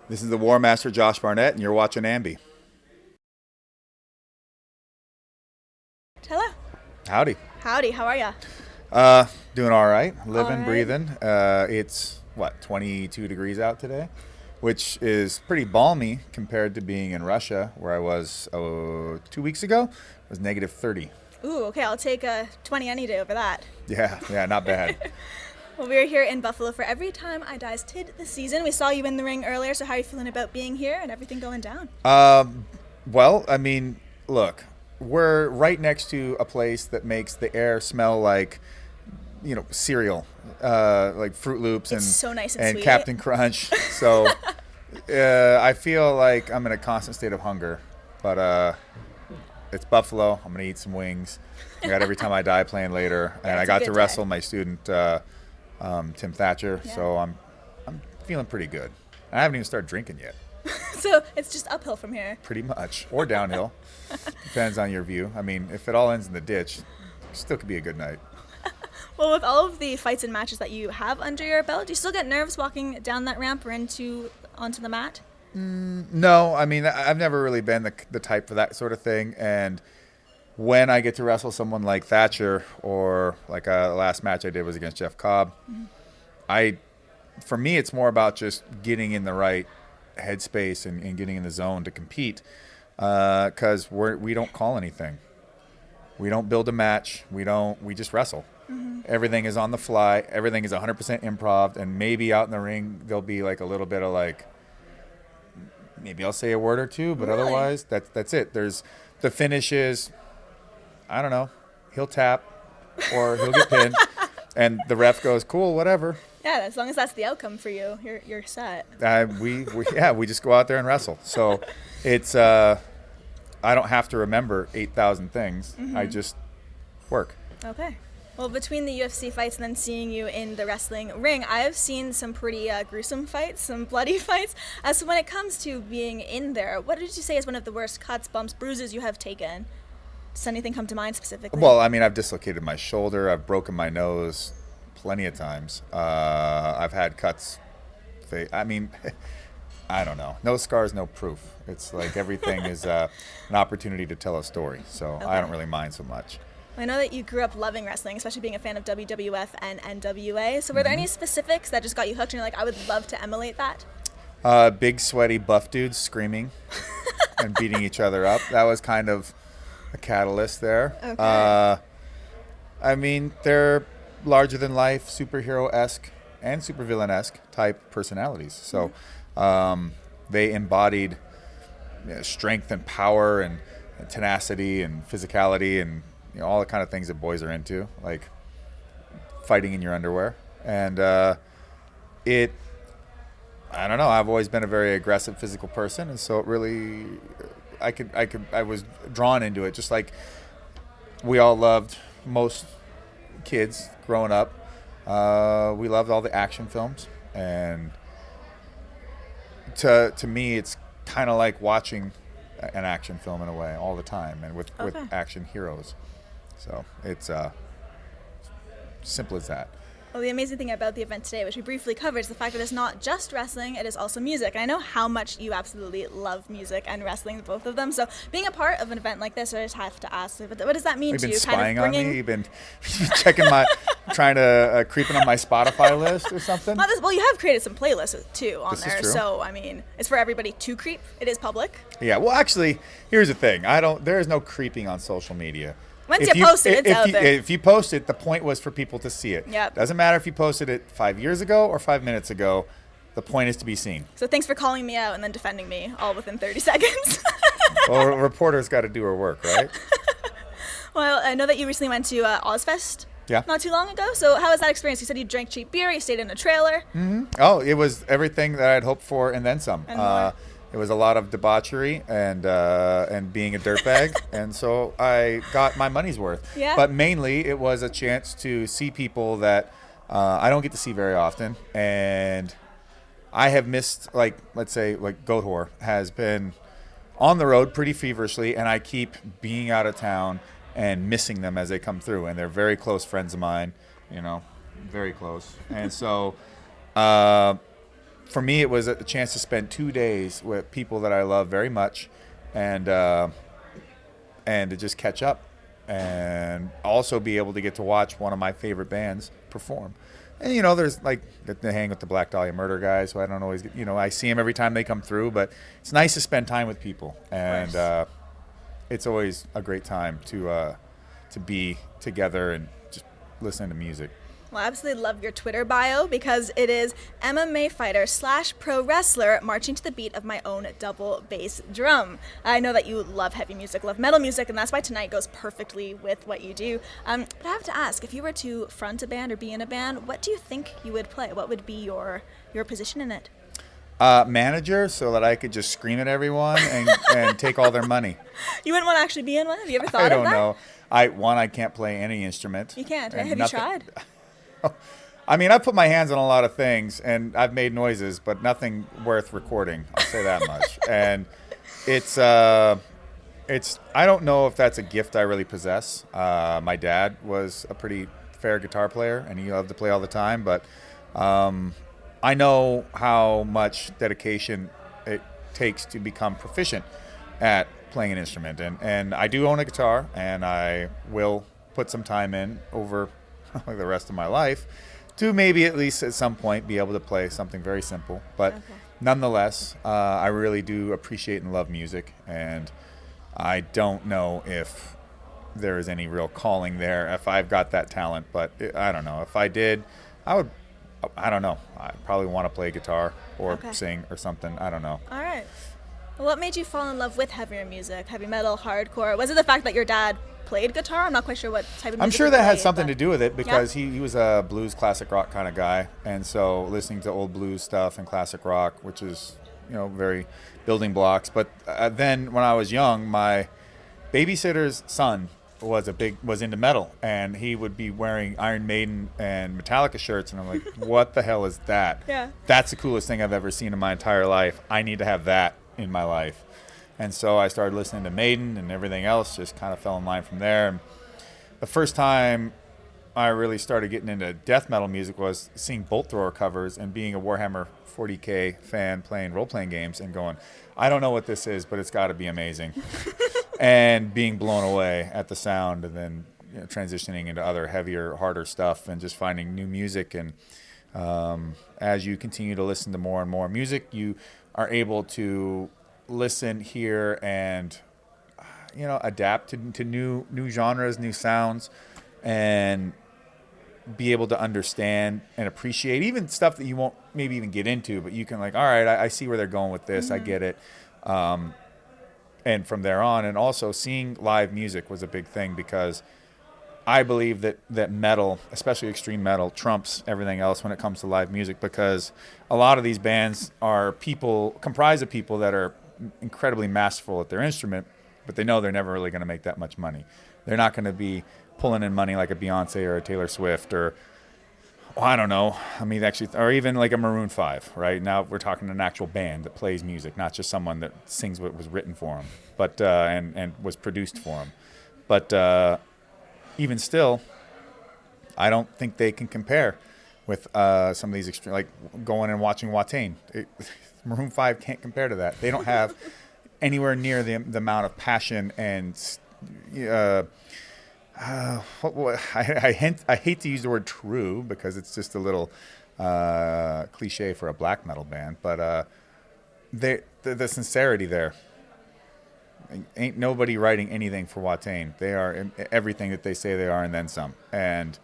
This is the Warmaster, Josh Barnett, and you're watching AMBY. Hello. Howdy. Howdy, how are ya? Doing all right. Living, All right. breathing. It's, 22 degrees out today, which is pretty balmy compared to being in Russia, where I was 2 weeks ago. It was negative 30. Ooh, okay, I'll take 20 any day over that. Yeah, not bad. Well, we're here in Buffalo for Every Time I Die's Tid this season. We saw you in the ring earlier, so how are you feeling about being here and everything going down? Well, I mean, look, we're right next to a place that makes the air smell like, cereal, like Fruit Loops It's and so nice and sweet. Captain Crunch. So I feel like I'm in a constant state of hunger, but it's Buffalo. I'm gonna eat some wings. I got Every Time I Die playing later, and it's I a got good to day. wrestle my student Tim Thatcher. Yeah. So I'm feeling pretty good. I haven't even started drinking yet. So it's just uphill from here. Pretty much, or downhill. Depends on your view. I mean, if it all ends in the ditch, still could be a good night. Well, with all of the fights and matches that you have under your belt, do you still get nerves walking down that ramp or onto the mat? No, I mean, I've never really been the type for that sort of thing. And when I get to wrestle someone like Thatcher, or like the last match I did was against Jeff Cobb, for me, it's more about just getting in the right headspace and getting in the zone to compete. Because we don't call anything. We don't build a match. We just wrestle. Everything is on the fly. Everything is 100% improv. And maybe out in the ring, there'll be like a little bit of maybe I'll say a word or two, but Really? otherwise that's it. There's the finish is, I don't know, he'll tap or he'll get pinned, and the ref goes, cool, whatever. Yeah, as long as that's the outcome for you, you're set. We just go out there and wrestle. So it's I don't have to remember 8,000 things. I just work. Okay. Well, between the UFC fights and then seeing you in the wrestling ring, I have seen some pretty gruesome fights, some bloody fights. So when it comes to being in there, what did you say is one of the worst cuts, bumps, bruises you have taken? Does anything come to mind specifically? Well, I mean, I've dislocated my shoulder. I've broken my nose plenty of times. I've had cuts. I mean, I don't know. No scars, no proof. It's like everything is an opportunity to tell a story. So I don't really mind so much. I know that you grew up loving wrestling, especially being a fan of WWF and NWA. So were there any specifics that just got you hooked and you're like, I would love to emulate that? Big, sweaty, buff dudes screaming and beating each other up. That was kind of a catalyst there. Okay. I mean, they're larger-than-life, superhero-esque and supervillain-esque type personalities. So they embodied strength and power and tenacity and physicality and all the kind of things that boys are into, like fighting in your underwear. And I don't know, I've always been a very aggressive physical person, and so it really, I was drawn into it, just like we all loved, most kids growing up. We loved all the action films, and to me, it's kind of like watching an action film in a way all the time, and with action heroes. So it's simple as that. Well, the amazing thing about the event today, which we briefly covered, is the fact that it's not just wrestling, it is also music. And I know how much you absolutely love music and wrestling, both of them. So being a part of an event like this, I just have to ask, what does that mean You've to been you? spying on me? You've been checking trying to creeping on my Spotify list or something? Well, you have created some playlists too on This is there. true. So, I mean, it's for everybody to creep. It is public. Yeah, well, actually, here's the thing. There is no creeping on social media. Once you post it, it's out there. If you post it, the point was for people to see it. Yep. Doesn't matter if you posted it 5 years ago or 5 minutes ago. The point is to be seen. So thanks for calling me out and then defending me all within 30 seconds. Well, a reporter's got to do her work, right? Well, I know that you recently went to Ozfest Yeah. not too long ago. So how was that experience? You said you drank cheap beer, you stayed in a trailer. Oh, it was everything that I'd hoped for and then some. And more. It was a lot of debauchery and being a dirtbag, and so I got my money's worth. Yeah. But mainly, it was a chance to see people that I don't get to see very often, and I have missed, let's say, Goat Whore has been on the road pretty feverishly, and I keep being out of town and missing them as they come through, and they're very close friends of mine, very close, and so. for me, it was a chance to spend 2 days with people that I love very much, and to just catch up, and also be able to get to watch one of my favorite bands perform. And, there's like the hang with the Black Dahlia Murder guys, who I don't always get, I see them every time they come through, but it's nice to spend time with people. And it's always a great time to be together and just listen to music. Well, I absolutely love your Twitter bio because it is MMA fighter / pro wrestler marching to the beat of my own double bass drum. I know that you love heavy music, love metal music, and that's why tonight goes perfectly with what you do. But I have to ask, if you were to front a band or be in a band, what do you think you would play? What would be your position in it? Manager, so that I could just scream at everyone and take all their money. You wouldn't want to actually be in one? Have you ever thought I of that? don't know. I can't play any instrument. You can't. Have you tried? I mean, I put my hands on a lot of things, and I've made noises, but nothing worth recording. I'll say that much. And it's I don't know if that's a gift I really possess. My dad was a pretty fair guitar player, and he loved to play all the time. But I know how much dedication it takes to become proficient at playing an instrument. And I do own a guitar, and I will put some time in over like the rest of my life to maybe at least at some point be able to play something very simple. But nonetheless, I really do appreciate and love music, and I don't know if there is any real calling there, if I've got that talent, but I don't know. If I did, I don't know. I'd probably want to play guitar or sing or something. I don't know. All right. Well, what made you fall in love with heavier music, heavy metal, hardcore? Was it the fact that your dad played guitar? I'm not quite sure what type of music. I'm sure that had something to do with it, because he was a blues, classic rock kind of guy, and so listening to old blues stuff and classic rock, which is very building blocks. But then when I was young, my babysitter's son was into metal, and he would be wearing Iron Maiden and Metallica shirts, and I'm like, what the hell is that? Yeah, that's the coolest thing I've ever seen in my entire life. I need to have that in my life. And so I started listening to Maiden, and everything else just kind of fell in line from there. And the first time I really started getting into death metal music was seeing Bolt Thrower covers and being a Warhammer 40K fan playing role-playing games and going, I don't know what this is, but it's got to be amazing. And being blown away at the sound, and then transitioning into other heavier, harder stuff, and just finding new music. And as you continue to listen to more and more music, you are able to listen, hear, and adapt to new genres, new sounds, and be able to understand and appreciate even stuff that you won't maybe even get into, but you can all right, I see where they're going with this. I get it. And from there on, and also seeing live music was a big thing, because I believe that metal, especially extreme metal, trumps everything else when it comes to live music, because a lot of these bands are comprised of people that are incredibly masterful at their instrument, but they know they're never really going to make that much money. They're not going to be pulling in money like a Beyonce or a Taylor Swift, or I don't know. I mean, actually, or even like a Maroon 5. Right now, we're talking an actual band that plays music, not just someone that sings what was written for them, but and was produced for them. But even still, I don't think they can compare with some of these extreme, like going and watching Watain. Maroon 5 can't compare to that. They don't have anywhere near the amount of passion and I hate to use the word true, because it's just a little cliche for a black metal band, but the sincerity there. Ain't nobody writing anything for Watain. They are everything that they say they are, and then some. And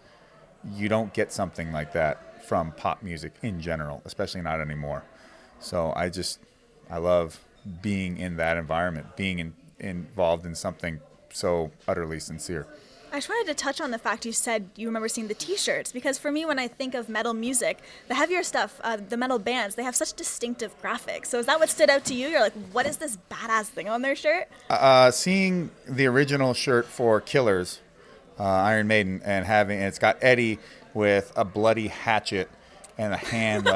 you don't get something like that from pop music in general, especially not anymore. So I love being in that environment, being involved in something so utterly sincere. I just wanted to touch on the fact you said you remember seeing the T-shirts, because for me, when I think of metal music, the heavier stuff, the metal bands, they have such distinctive graphics. So is that what stood out to you? You're like, what is this badass thing on their shirt? Seeing the original shirt for Killers, Iron Maiden, and it's got Eddie with a bloody hatchet and a hand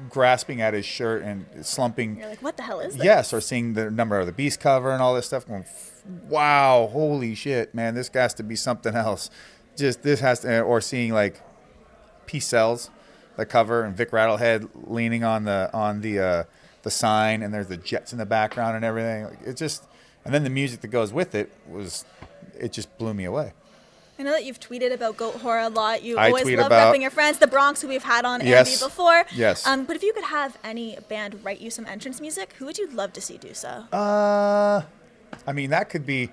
grasping at his shirt and slumping. You're like, what the hell is this? Yes, or seeing the Number of the Beast cover and all this stuff, going, wow, holy shit, man, this has to be something else. Just this has to, or seeing like Peace Cells, the cover, and Vic Rattlehead leaning on the sign, and there's the jets in the background and everything. Like, it just, and then the music that goes with it just blew me away. I know that you've tweeted about goat horror a lot. You I always tweet love about repping your friends, the Bronx, who we've had on Yes. AMBY before. Yes. But if you could have any band write you some entrance music, who would you love to see do so? I mean, that could be.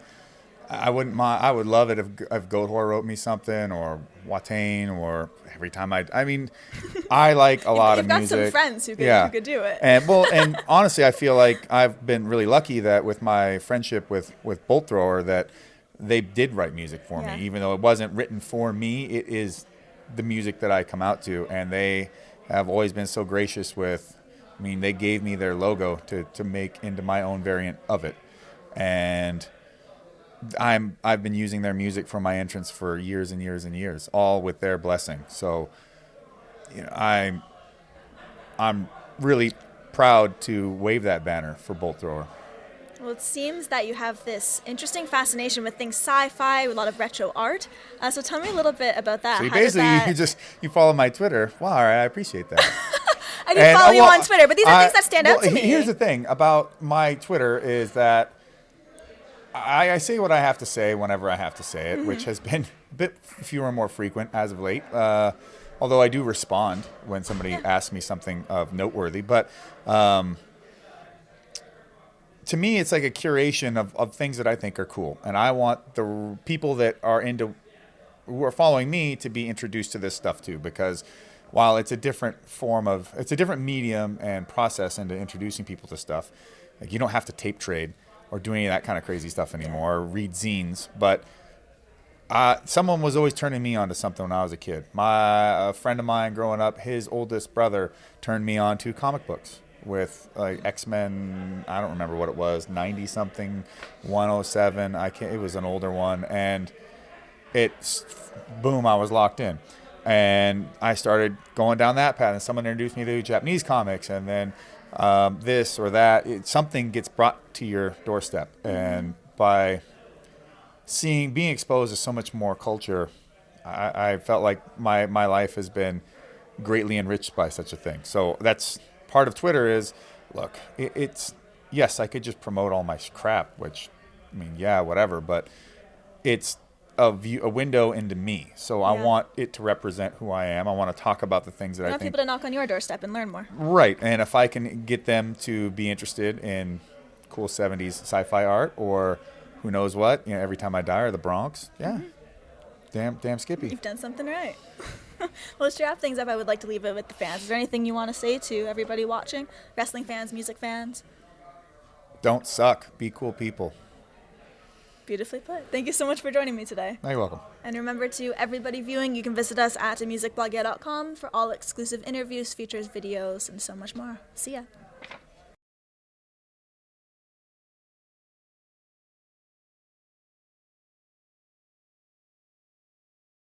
I wouldn't mind. I would love it if Goat Whore wrote me something, or Watain, or every time I mean, I like a lot of music. You've got some friends who could do it. And honestly, I feel like I've been really lucky that with my friendship with Bolt Thrower, that they did write music for me, even though it wasn't written for me. It is the music that I come out to, and they have always been so gracious with. I mean, they gave me their logo to make into my own variant of it, and I've been using their music for my entrance for years and years and years, all with their blessing. So, you know, I'm really proud to wave that banner for Bolt Thrower. Well, it seems that you have this interesting fascination with things sci-fi, with a lot of retro art. So tell me a little bit about that. So you follow my Twitter. Wow, all right, I appreciate that. I do follow you on Twitter, but these are things that stand out to me. Here's the thing about my Twitter is that I say what I have to say whenever I have to say it, which has been a bit fewer and more frequent as of late. Although I do respond when somebody asks me something of noteworthy. But to me, it's like a curation of things that I think are cool. And I want the people that who are following me to be introduced to this stuff too, because while it's a different medium and process into introducing people to stuff, like you don't have to tape trade or do any of that kind of crazy stuff anymore, or read zines. But someone was always turning me on to something when I was a kid. A friend of mine growing up, his oldest brother turned me on to comic books with like X-Men. I don't remember what it was, 90-something, 107. It was an older one. And boom, I was locked in. And I started going down that path. And someone introduced me to Japanese comics. And then this or that, something gets brought to your doorstep, and by being exposed to so much more culture, I felt like my life has been greatly enriched by such a thing. So that's part of Twitter is, look, it's yes, I could just promote all my crap, which, I mean, yeah, whatever, but it's a window into me. So I want it to represent who I am. I want to talk about the things that I think. I want people to knock on your doorstep and learn more. Right. And if I can get them to be interested in cool 70s sci-fi art, or who knows what, Every Time I Die or the Bronx. Yeah. Damn Skippy. You've done something right. Well, to wrap things up, I would like to leave it with the fans. Is there anything you want to say to everybody watching? Wrestling fans, music fans? Don't suck. Be cool people. Beautifully put. Thank you so much for joining me today. You're welcome. And remember, to everybody viewing, you can visit us at musicblogya.com for all exclusive interviews, features, videos, and so much more. See ya.